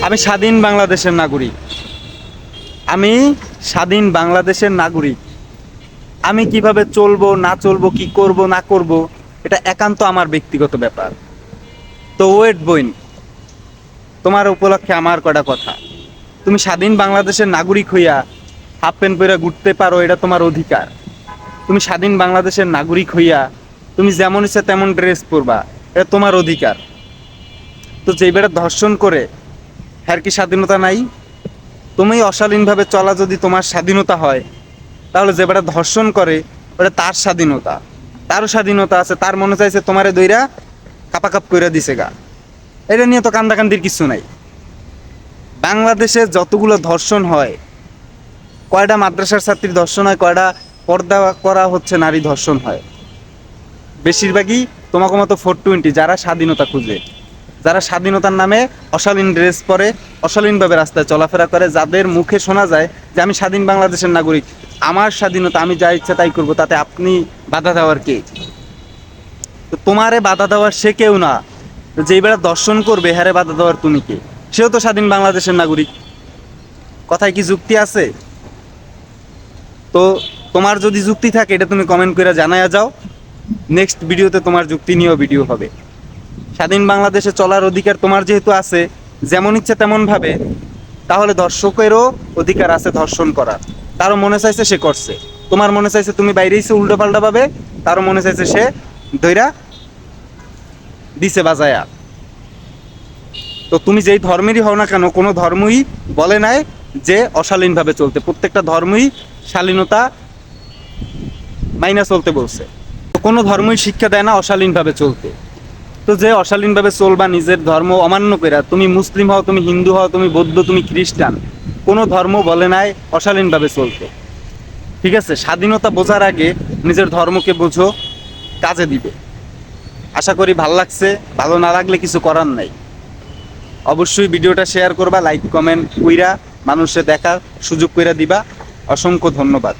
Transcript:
আমি স্বাধীন বাংলাদেশের নাগরিক। আমি স্বাধীন বাংলাদেশের নাগরিক। আমি কিভাবে চলবো না চলবো, কি করব না করব, এটা একান্ত আমার ব্যক্তিগত ব্যাপার। তো ওয়েট বইন, তোমার উপলক্ষে আমার কটা কথা। তুমি স্বাধীন বাংলাদেশের নাগরিক হইয়া হাফ প্যান্ট পরে ঘুরতে পারো, এটা তোমার অধিকার। তুমি স্বাধীন বাংলাদেশের নাগরিক হইয়া তুমি যেমন ইচ্ছা তেমন ড্রেস পরবা, এটা তোমার অধিকার। তো যেই বেটা ধর্ষণ করে, হ্যার কি স্বাধীনতা নাই? তুমি অশালীনভাবে চলা যদি তোমার স্বাধীনতা হয়, তাহলে যে বেটা ধর্ষণ করে ওটা তার স্বাধীনতা, তারও স্বাধীনতা আছে। তার মনে চাইছে তোমারে দইরা কাপাকাপ কইরা দিছে গা, এটা নিয়ে তো কান্দাকান্দির কিছু নাই। বাংলাদেশে যতগুলো ধর্ষণ হয়, কয়টা মাদ্রাসার ছাত্রী ধর্ষণ হয়, কয়টা পর্দা করা হচ্ছে নারী ধর্ষণ হয়? বেশিরভাগই তোমাকে মতো 420 যারা স্বাধীনতা খুঁজে, যারা স্বাধীনতার নামে অশালীন ড্রেস পরে, অশালীনভাবে রাস্তায় চলাফেরা করে, যাদের মুখে শোনা যায় যে আমি স্বাধীন বাংলাদেশের নাগরিক, আমার স্বাধীনতা, আমি যা ইচ্ছা তাই করবো, তাতে আপনি বাধা দেওয়ার কে? তো তোমারে বাধা দেওয়ার সে কেউ না। যেই বেড়া দর্শন করবে হ্যারে বাধা দেওয়ার তুমি কে? সেও তো স্বাধীন বাংলাদেশের নাগরিক। কথায় কি যুক্তি আছে? তো তোমার যদি যুক্তি থাকে এটা তুমি কমেন্ট করে জানায়া যাও। নেক্সট ভিডিওতে তোমার যুক্তি নিয়েও ভিডিও হবে। স্বাধীন বাংলাদেশে চলার অধিকার তোমার যেহেতু আছে, যেমন ইচ্ছে তেমন ভাবে, তাহলে দর্শকেরও অধিকার আছে ধর্ষণ করার। তারও মনে চাইছে সে করছে, তোমার মনে চাইছে তুমি বাইরে এসে উল্টো পাল্টা পাবে, তারও মনে চাইছে সে দইরা দিছে বাজায়া। তো তুমি যেই ধর্মেরই হও না কেন, কোনো ধর্মই বলে নাই যে অশালীনভাবে চলতে। প্রত্যেকটা ধর্মই শালীনতা মাইনা চলতে বলছে। তো কোনো ধর্মই শিক্ষা দেয় না অশালীনভাবে চলতে। তো যে অশালীনভাবে চলবা, নিজের ধর্ম অমান্য করে, তুমি মুসলিম হও, তুমি হিন্দু হও, তুমি বৌদ্ধ, তুমি খ্রিস্টান, কোনো ধর্ম বলে নাই অশালীনভাবে চলতে। ঠিক আছে, স্বাধীনতা বোঝার আগে নিজের ধর্মকে বোঝো, কাজে দিবে। আশা করি ভালো লাগছে। ভালো না লাগলে কিছু করার নাই। অবশ্যই ভিডিওটা শেয়ার করবা, লাইক কমেন্ট কইরা মানুষে দেখার সুযোগ কইরা দিবা। অসংখ্য ধন্যবাদ।